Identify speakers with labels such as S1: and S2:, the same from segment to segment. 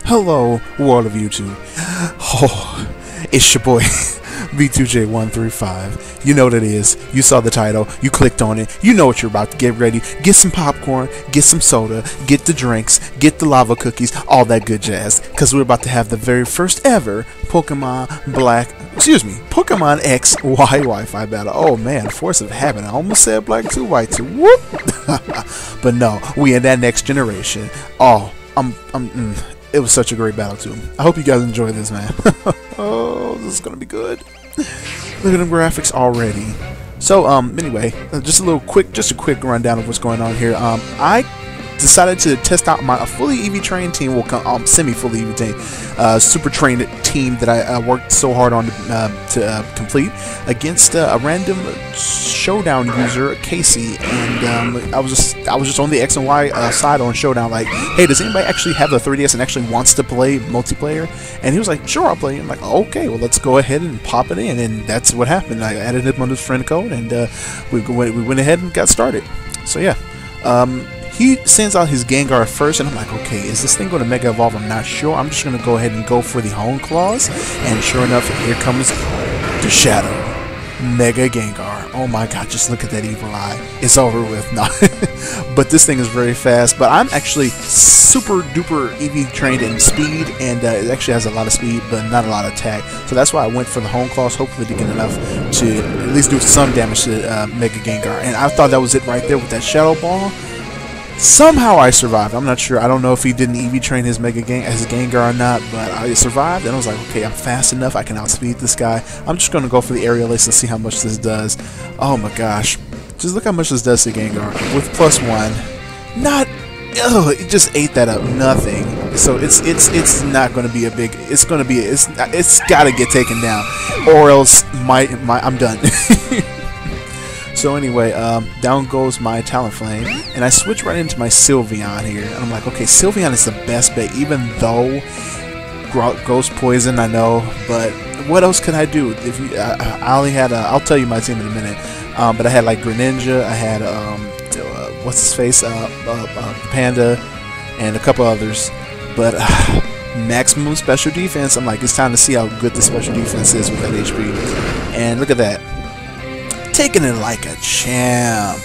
S1: Hello, world of YouTube. Oh, it's your boy, V2J135. You know what it is. You saw the title. You clicked on it. You know what you're about to get ready. Get some popcorn, get some soda, get the drinks, get the lava cookies, all that good jazz. Because we're about to have the very first ever Pokemon X Y Wi-Fi battle. Oh man, force of habit. I almost said Black 2, White 2. Whoop! But no, we in that next generation. Oh, it was such a great battle too. I hope you guys enjoy this, man. Oh, this is gonna be good. Look at them graphics already. So anyway, just a quick rundown of what's going on here. I decided to test out my fully EV trained team, semi-fully EV team, super trained team that I worked so hard on to complete against a random Showdown user, Casey, and I was just on the X and Y side on Showdown, like, hey, does anybody actually have the 3DS and actually wants to play multiplayer? And he was like, sure, I'll play. I'm like, okay, well, let's go ahead and pop it in, and that's what happened. I added him on his friend code, and we went ahead and got started. So yeah. He sends out his Gengar first, and I'm like, okay, is this thing going to Mega Evolve? I'm not sure. I'm just going to go ahead and go for the Hone Claws, and sure enough, here comes the Shadow Mega Gengar. Oh my god, just look at that evil eye. It's over with. No. But this thing is very fast, but I'm actually super duper EV trained in speed, and it actually has a lot of speed, but not a lot of attack. So that's why I went for the Hone Claws, hopefully to get enough to at least do some damage to Mega Gengar. And I thought that was it right there with that Shadow Ball. Somehow I survived. I'm not sure. I don't know if he didn't EV train his Gengar or not, but I survived, and I was like, okay, I'm fast enough. I can outspeed this guy. I'm just going to go for the aerialist and see how much this does. Oh my gosh. Just look how much this does to Gengar. With +1. It just ate that up. Nothing. So it's not going to be a big, it's got to get taken down, or else I'm done. So anyway, down goes my Talonflame, and I switch right into my Sylveon here, and I'm like, okay, Sylveon is the best bet, even though Ghost Poison, I know, but what else could I do? If you, I only had, I'll tell you my team in a minute, but I had like Greninja, I had, what's his face, Panda, and a couple others, but maximum special defense. I'm like, it's time to see how good the special defense is with that HP, and look at that. Taking it like a champ.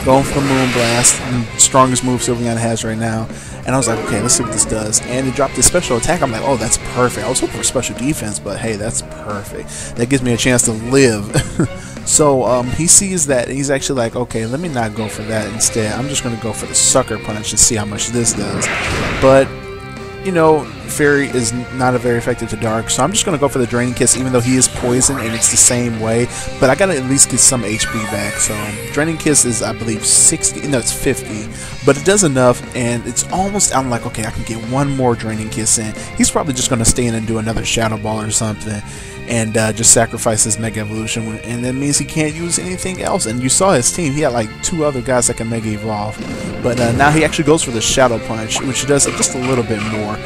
S1: Going for the Moonblast, the strongest move Sylveon has right now. And I was like, okay, let's see what this does. And it dropped the special attack. I'm like, oh, that's perfect. I was hoping for special defense, but hey, that's perfect. That gives me a chance to live. So he sees that, and he's actually like, okay, let me not go for that instead. I'm just going to go for the Sucker Punch and see how much this does. But, you know, Fairy is not a very effective to Dark, so I'm just going to go for the Draining Kiss, even though he is poison and it's the same way, but I got to at least get some HP back. So Draining Kiss is, I believe, 60, no, it's 50, but it does enough, and it's almost, I'm like, okay, I can get one more Draining Kiss in. He's probably just going to stay in and do another Shadow Ball or something, and just sacrifice his Mega Evolution, and that means he can't use anything else. And you saw his team, he had like 2 other guys that can Mega Evolve, but now he actually goes for the Shadow Punch, which does just a little bit more.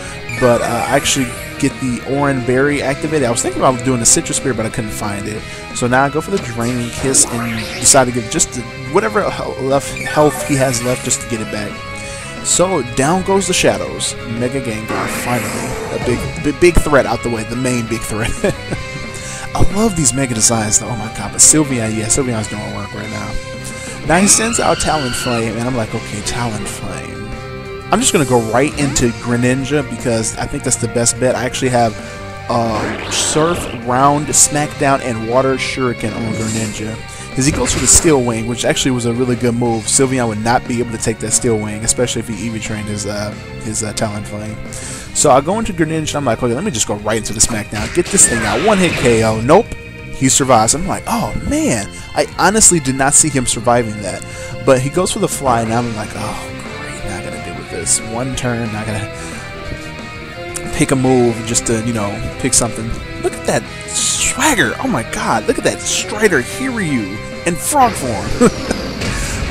S1: But I actually get the Oran Berry activated. I was thinking about doing the Citrus Spear, but I couldn't find it. So now I go for the Draining Kiss and decide to give just whatever health he has left just to get it back. So down goes the Shadows. Mega Gengar, finally. A big threat out the way, the main big threat. I love these Mega designs though. Oh my god, but Sylveon, yeah, Sylveon's doing work right now. Now he sends out Talonflame, and I'm like, okay, Talonflame. I'm just going to go right into Greninja because I think that's the best bet. I actually have Surf, Round, Smackdown, and Water Shuriken on Greninja. Because he goes for the Steel Wing, which actually was a really good move. Sylveon would not be able to take that Steel Wing, especially if he EV trained his Talonflame. So I go into Greninja, and I'm like, okay, let me just go right into the Smackdown. Get this thing out. One hit KO. Nope. He survives. I'm like, oh man. I honestly did not see him surviving that. But he goes for the Fly, and I'm like, oh, this one turn, not gonna pick a move just to, you know, pick something. Look at that swagger. Oh my god, look at that Strider Hiryu in frog form.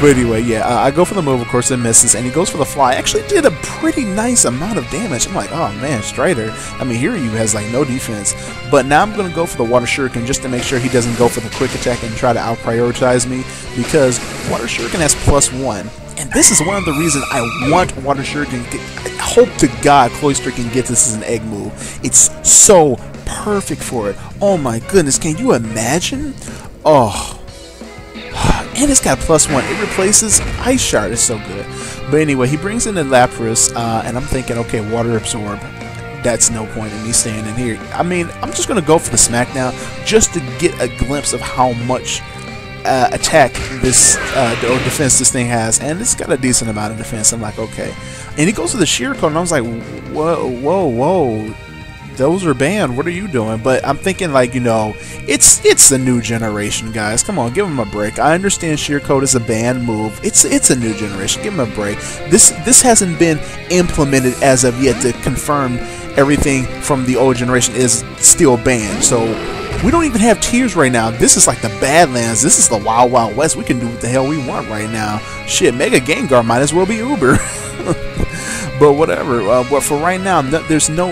S1: But anyway, yeah, I go for the move, of course it misses, and he goes for the fly. Actually did a pretty nice amount of damage. I'm like, oh man, Strider. I mean, Hiryu has like no defense. But now I'm going to go for the Water Shuriken just to make sure he doesn't go for the quick attack and try to out-prioritize me, because Water Shuriken has +1. And this is one of the reasons I want Water Shuriken. I hope to God Cloyster can get this as an egg move. It's so perfect for it. Oh my goodness, can you imagine? Oh. And it's got +1. It replaces Ice Shard. It's so good. But anyway, he brings in the Lapras, and I'm thinking, okay, Water Absorb. That's no point in me staying in here. I mean, I'm just going to go for the Smackdown just to get a glimpse of how much attack this or defense this thing has, and it's got a decent amount of defense. I'm like, okay. And he goes to the Sheer Code, and I was like, whoa. Those are banned. What are you doing? But I'm thinking, like, you know, it's the new generation, guys. Come on, give him a break. I understand Sheer Code is a banned move. It's a new generation. Give him a break. This hasn't been implemented as of yet to confirm everything from the old generation is still banned. So we don't even have tiers right now. This is like the Badlands. This is the Wild Wild West. We can do what the hell we want right now. Shit, Mega Gengar might as well be Uber. But whatever. But for right now, it's the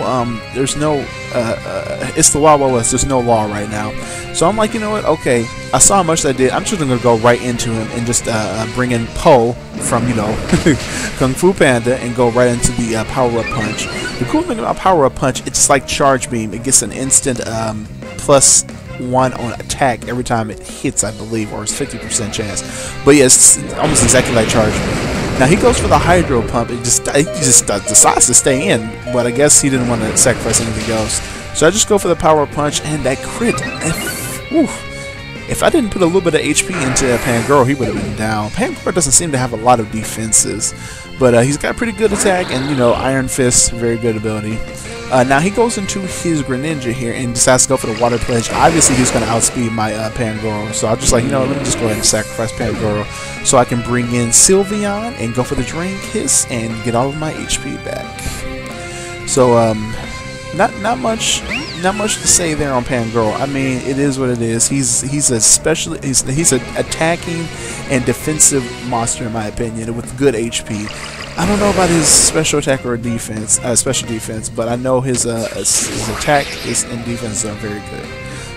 S1: Wild Wild West. There's no law right now. So I'm like, you know what? Okay, I saw how much I did. I'm just gonna go right into him and just bring in Po from, you know, Kung Fu Panda and go right into the Power Up Punch. The cool thing about Power Up Punch, it's like Charge Beam. It gets an instant +1 on attack every time it hits, I believe, or it's 50% chance. But yeah, it's almost exactly like Charge Beam. Now he goes for the Hydro Pump. He just decides to stay in, but I guess he didn't want to sacrifice anything else. So I just go for the Power Punch, and that crit. If I didn't put a little bit of HP into Pangoro, he would have been down. Pangoro doesn't seem to have a lot of defenses, but he's got pretty good attack, and, you know, Iron Fist, very good ability. Now he goes into his Greninja here and decides to go for the Water Pledge. Obviously he's going to outspeed my Pangoro, so I'm just like, you know, let me just go ahead and sacrifice Pangoro so I can bring in Sylveon and go for the Drain Kiss and get all of my HP back. So not much to say there on Pangoro. I mean, it is what it is. He's an attacking and defensive monster in my opinion with good HP. I don't know about his special attack or defense, special defense, but I know his attack and defense are very good.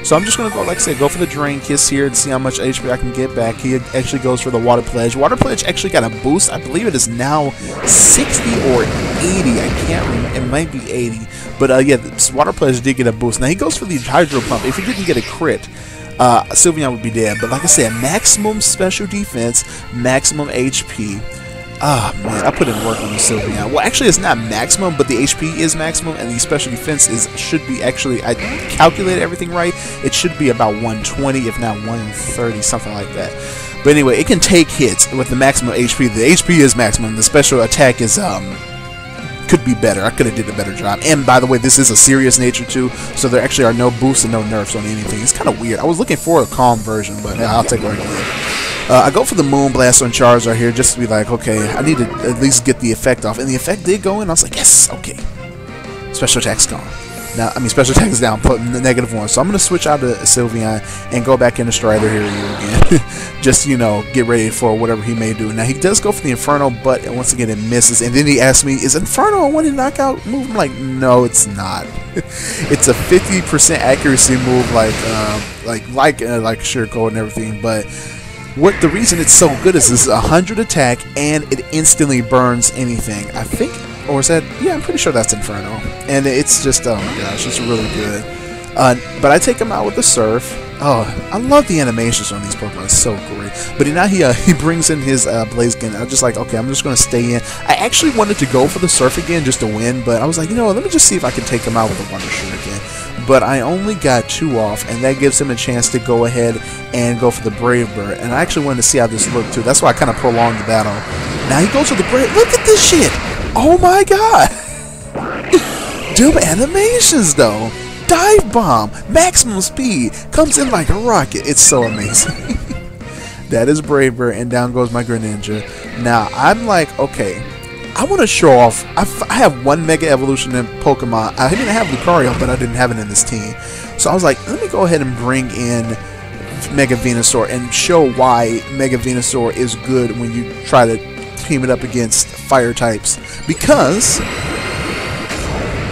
S1: So I'm just gonna go, like I said, go for the Drain Kiss here and see how much HP I can get back. He actually goes for the Water Pledge. Water Pledge actually got a boost. I believe it is now 60 or 80. I can't remember. It might be 80. But yeah, this Water Pledge did get a boost. Now he goes for the Hydro Pump. If he didn't get a crit, Sylveon would be dead. But like I said, maximum special defense, maximum HP. Ah, man, I put in work on the Sylveon. Well, actually, it's not maximum, but the HP is maximum, and the special defense should be actually, I calculated everything right, it should be about 120, if not 130, something like that. But anyway, it can take hits with the maximum HP. The HP is maximum. The special attack is, could be better. I could have did a better job. And by the way, this is a serious nature too, so there actually are no boosts and no nerfs on anything. It's kind of weird. I was looking for a calm version, but I'll take what I can get. I go for the Moon Blast on Charizard here just to be like, okay, I need to at least get the effect off. And the effect did go in. I was like, yes, okay. Special attack's gone. Now, I mean, special attack is down, putting the -1. So I'm going to switch out to Sylveon and go back into Strider here again. Just, you know, get ready for whatever he may do. Now, he does go for the Inferno, but once again, it misses. And then he asks me, is Inferno a one-hit knockout move? I'm like, no, it's not. It's a 50% accuracy move like Sheer Code and everything, but what the reason it's so good is it's 100 attack and it instantly burns anything. I think, or is that? Yeah, I'm pretty sure that's Inferno. And it's just, oh my gosh, it's really good. But I take him out with the Surf. Oh, I love the animations on these Pokemon. It's so great. But now he brings in his Blaziken. I'm just like, okay, I'm just going to stay in. I actually wanted to go for the Surf again just to win, but I was like, you know what, let me just see if I can take him out with the Wonder Shuriken. But I only got 2 off, and that gives him a chance to go ahead and go for the Brave Bird. And I actually wanted to see how this looked too. That's why I kind of prolonged the battle. Now he goes for the Brave. Look at this shit! Oh my god! Dude, animations though. Dive Bomb, maximum speed, comes in like a rocket. It's so amazing. That is Brave Bird, and down goes my Greninja. Now I'm like, okay, I want to show off. I have 1 Mega Evolution in Pokemon. I didn't have Lucario, but I didn't have it in this team. So I was like, let me go ahead and bring in Mega Venusaur and show why Mega Venusaur is good when you try to team it up against fire types, because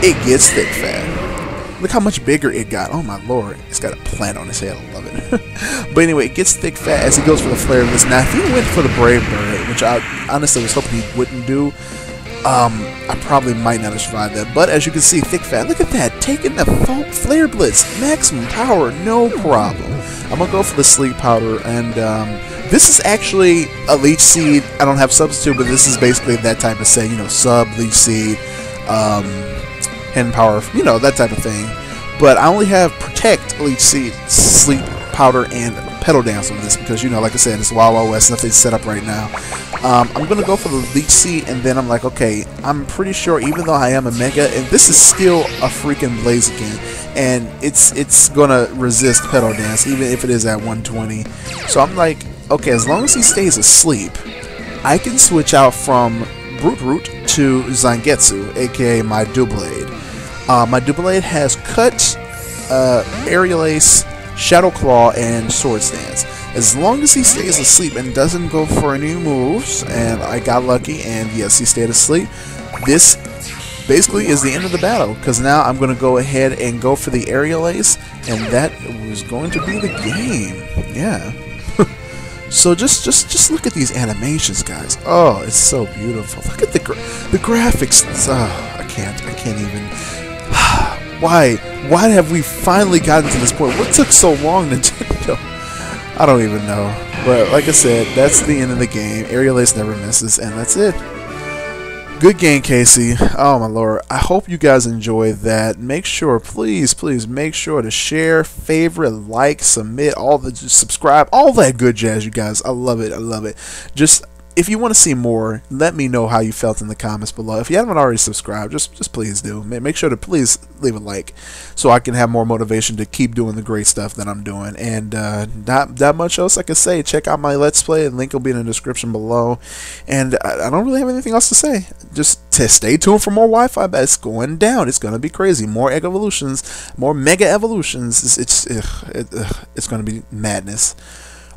S1: it gets thick fat. Look how much bigger it got. Oh my lord, it's got a plant on his head. I love it. But anyway, it gets thick fat as he goes for the flare blitz. Now if he went for the Brave Bird, which I honestly was hoping he wouldn't do, I probably might not have survived that. But as you can see, thick fat, look at that, taking the flare blitz, maximum power, no problem. I'm gonna go for the sleep powder, and this is actually a leech seed. I don't have substitute, but this is basically that type of set, you know, sub leech seed, hand power, you know, that type of thing. But I only have protect, leech seed, sleep powder, and pedal dance on this because, you know, like I said, it's Wild Wild West, nothing's set up right now. I'm gonna go for the leech seed, and then I'm like, okay, I'm pretty sure, even though I am a mega, and this is still a freaking Blaziken, and it's gonna resist pedal dance even if it is at 120. So I'm like, okay, as long as he stays asleep, I can switch out from Brute Root to Zangetsu, aka my Doublade. My Doublade has Cut, Aerial Ace, Shadow Claw, and Sword Stance. As long as he stays asleep and doesn't go for any moves, and I got lucky, and yes, he stayed asleep, this basically is the end of the battle, because now I'm going to go ahead and go for the Aerial Ace, and that was going to be the game. Yeah. So just look at these animations, guys. Oh, it's so beautiful. Look at the graphics. Oh, I can't even. Why have we finally gotten to this point? What took so long, Nintendo? I don't even know. But like I said, that's the end of the game. Aerial Ace never misses, and that's it. Good game, Casey. Oh my lord. I hope you guys enjoyed that. Make sure, please make sure to share, favorite, like, submit, subscribe, all that good jazz, you guys. I love it. I love it. Just if you want to see more, let me know how you felt in the comments below. If you haven't already subscribed, just please do. Make sure to please leave a like so I can have more motivation to keep doing the great stuff that I'm doing. And not that much else I can say. Check out my Let's Play. The link will be in the description below. And I don't really have anything else to say. Just stay tuned for more Wi-Fi. It's going down. It's going to be crazy. More egg evolutions, more mega evolutions. It's going to be madness.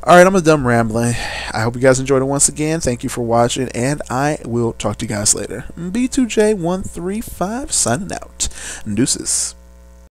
S1: Alright, I'm done rambling. I hope you guys enjoyed it once again. Thank you for watching, and I will talk to you guys later. B2J135 signing out. Deuces.